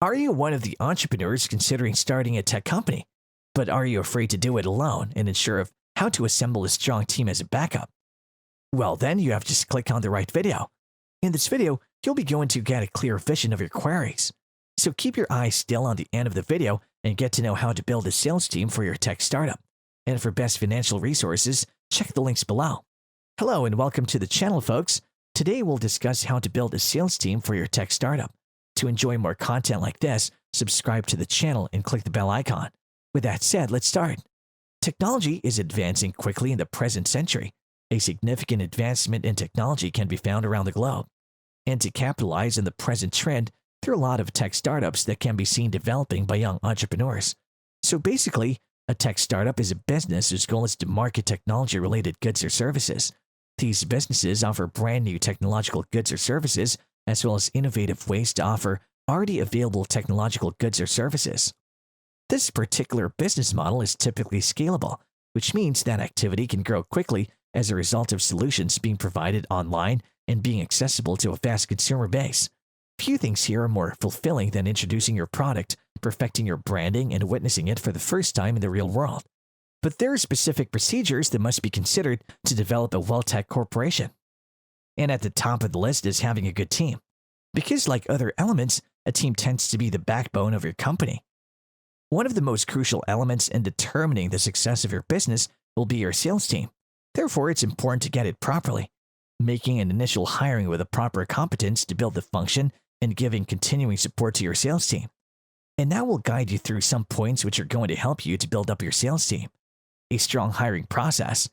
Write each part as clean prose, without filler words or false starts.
Are you one of the entrepreneurs considering starting a tech company? But are you afraid to do it alone and unsure of how to assemble a strong team as a backup? Well, then you have to just click on the right video. In this video, you'll be going to get a clear vision of your queries. So keep your eyes still on the end of the video and get to know how to build a sales team for your tech startup. And for best financial resources, check the links below. Hello and welcome to the channel, folks. Today we'll discuss how to build a sales team for your tech startup. To enjoy more content like this, subscribe to the channel and click the bell icon. With that said, let's start. Technology is advancing quickly in the present century. A significant advancement in technology can be found around the globe. And to capitalize on the present trend, there are a lot of tech startups that can be seen developing by young entrepreneurs. So basically, a tech startup is a business whose goal is to market technology-related goods or services. These businesses offer brand new technological goods or services, as well as innovative ways to offer already available technological goods or services. This particular business model is typically scalable, which means that activity can grow quickly as a result of solutions being provided online and being accessible to a vast consumer base. Few things here are more fulfilling than introducing your product, perfecting your branding, and witnessing it for the first time in the real world. But there are specific procedures that must be considered to develop a well-tech corporation. And at the top of the list is having a good team. Because like other elements, a team tends to be the backbone of your company. One of the most crucial elements in determining the success of your business will be your sales team. Therefore, it's important to get it properly. Making an initial hiring with a proper competence to build the function and giving continuing support to your sales team. And now we'll guide you through some points which are going to help you to build up your sales team. A strong hiring process.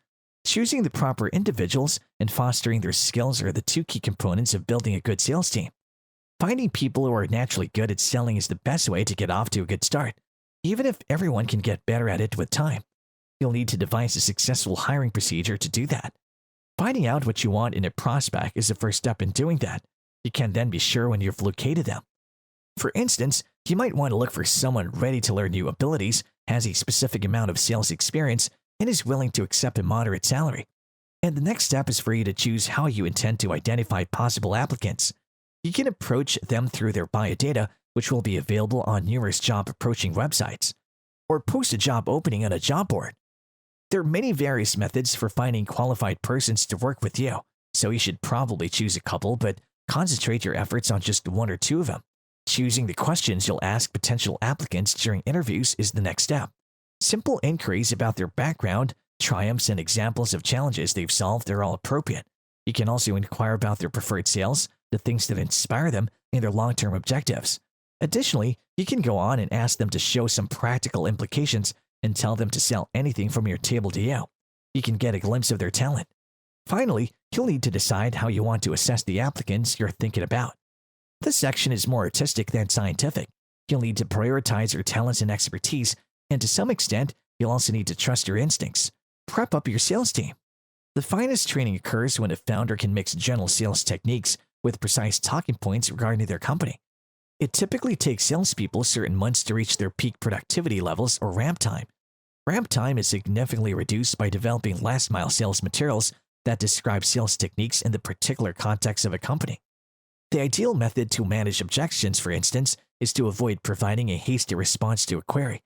Choosing the proper individuals and fostering their skills are the two key components of building a good sales team. Finding people who are naturally good at selling is the best way to get off to a good start, even if everyone can get better at it with time. You'll need to devise a successful hiring procedure to do that. Finding out what you want in a prospect is the first step in doing that. You can then be sure when you've located them. For instance, you might want to look for someone ready to learn new abilities, has a specific amount of sales experience, and is willing to accept a moderate salary. And the next step is for you to choose how you intend to identify possible applicants. You can approach them through their biodata, which will be available on numerous job approaching websites, or post a job opening on a job board. There are many various methods for finding qualified persons to work with you, so you should probably choose a couple, but concentrate your efforts on just one or two of them. Choosing the questions you'll ask potential applicants during interviews is the next step. Simple inquiries about their background, triumphs, and examples of challenges they've solved are all appropriate. You can also inquire about their preferred sales, the things that inspire them, and their long-term objectives. Additionally, you can go on and ask them to show some practical implications and tell them to sell anything from your table to you. You can get a glimpse of their talent. Finally, you'll need to decide how you want to assess the applicants you're thinking about. This section is more artistic than scientific. You'll need to prioritize your talents and expertise, and to some extent, you'll also need to trust your instincts. Prep up your sales team. The finest training occurs when a founder can mix general sales techniques with precise talking points regarding their company. It typically takes salespeople certain months to reach their peak productivity levels or ramp time. Ramp time is significantly reduced by developing last-mile sales materials that describe sales techniques in the particular context of a company. The ideal method to manage objections, for instance, is to avoid providing a hasty response to a query.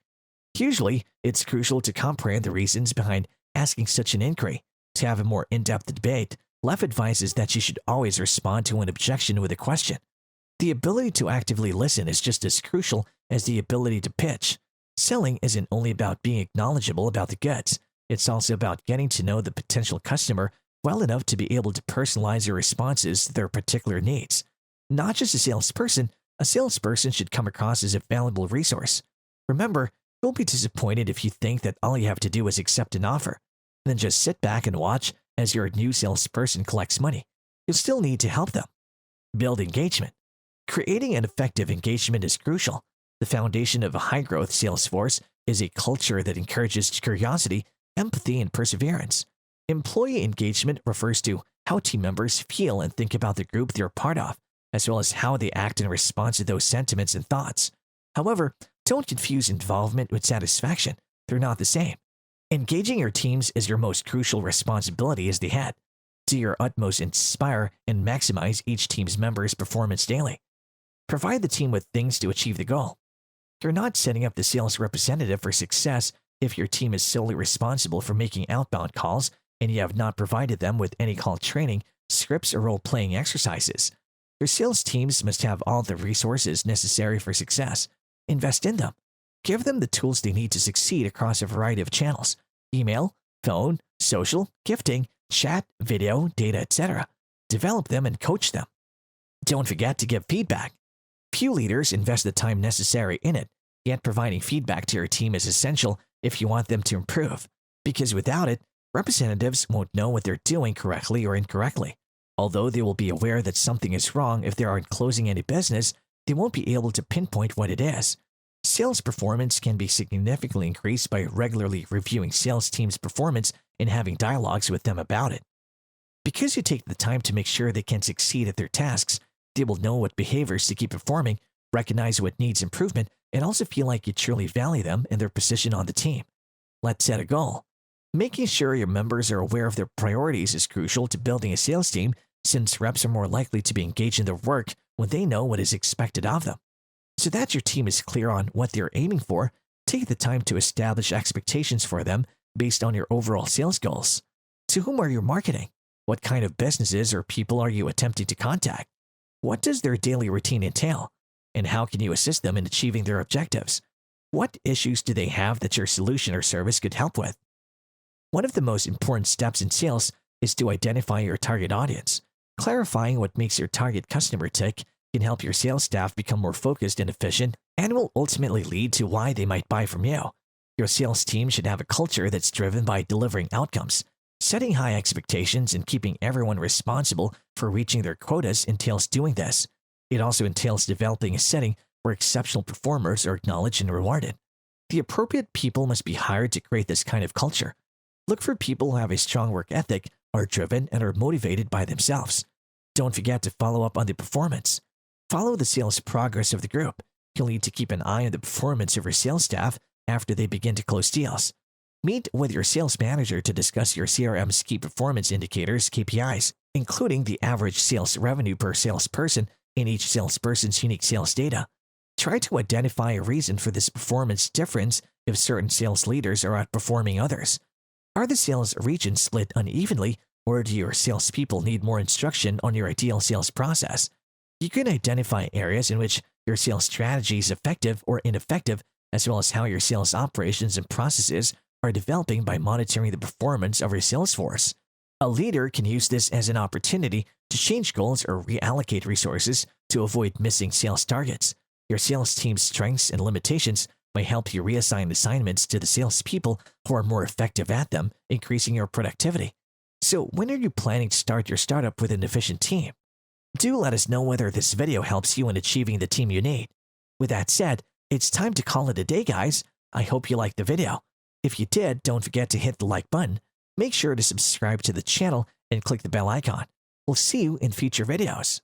Usually, it's crucial to comprehend the reasons behind asking such an inquiry. To have a more in-depth debate, Leff advises that you should always respond to an objection with a question. The ability to actively listen is just as crucial as the ability to pitch. Selling isn't only about being knowledgeable about the goods. It's also about getting to know the potential customer well enough to be able to personalize your responses to their particular needs. Not just a salesperson should come across as a valuable resource. Remember, you'll be disappointed if you think that all you have to do is accept an offer. Then just sit back and watch as your new salesperson collects money. You'll still need to help them. Build engagement. Creating an effective engagement is crucial. The foundation of a high-growth sales force is a culture that encourages curiosity, empathy, and perseverance. Employee engagement refers to how team members feel and think about the group they're part of, as well as how they act in response to those sentiments and thoughts. However, don't confuse involvement with satisfaction. They're not the same. Engaging your teams is your most crucial responsibility as the head. Do your utmost to inspire and maximize each team's members' performance daily. Provide the team with things to achieve the goal. You're not setting up the sales representative for success if your team is solely responsible for making outbound calls and you have not provided them with any call training, scripts, or role-playing exercises. Your sales teams must have all the resources necessary for success. Invest in them. Give them the tools they need to succeed across a variety of channels: email, phone, social, gifting, chat, video, data, etc. Develop them and coach them. Don't forget to give feedback. Few leaders invest the time necessary in it, yet providing feedback to your team is essential if you want them to improve, because without it, representatives won't know what they're doing correctly or incorrectly. Although they will be aware that something is wrong if they aren't closing any business, they won't be able to pinpoint what it is. Sales performance can be significantly increased by regularly reviewing sales teams' performance and having dialogues with them about it. Because you take the time to make sure they can succeed at their tasks, they will know what behaviors to keep performing, recognize what needs improvement, and also feel like you truly value them and their position on the team. Let's set a goal. Making sure your members are aware of their priorities is crucial to building a sales team, since reps are more likely to be engaged in their work when they know what is expected of them. So that your team is clear on what they're aiming for, take the time to establish expectations for them based on your overall sales goals. To whom are you marketing? What kind of businesses or people are you attempting to contact? What does their daily routine entail? And how can you assist them in achieving their objectives? What issues do they have that your solution or service could help with? One of the most important steps in sales is to identify your target audience. Clarifying what makes your target customer tick can help your sales staff become more focused and efficient, and will ultimately lead to why they might buy from you. Your sales team should have a culture that's driven by delivering outcomes. Setting high expectations and keeping everyone responsible for reaching their quotas entails doing this. It also entails developing a setting where exceptional performers are acknowledged and rewarded. The appropriate people must be hired to create this kind of culture. Look for people who have a strong work ethic, are driven, and are motivated by themselves. Don't forget to follow up on the performance. Follow the sales progress of the group. You'll need to keep an eye on the performance of your sales staff after they begin to close deals. Meet with your sales manager to discuss your CRM's key performance indicators, KPIs, including the average sales revenue per salesperson and each salesperson's unique sales data. Try to identify a reason for this performance difference if certain sales leaders are outperforming others. Are the sales regions split unevenly, or do your salespeople need more instruction on your ideal sales process? You can identify areas in which your sales strategy is effective or ineffective, as well as how your sales operations and processes are developing by monitoring the performance of your sales force. A leader can use this as an opportunity to change goals or reallocate resources to avoid missing sales targets. Your sales team's strengths and limitations may help you reassign assignments to the salespeople who are more effective at them, increasing your productivity. So when are you planning to start your startup with an efficient team? Do let us know whether this video helps you in achieving the team you need. With that said, it's time to call it a day, guys. I hope you liked the video. If you did, don't forget to hit the like button. Make sure to subscribe to the channel and click the bell icon. We'll see you in future videos.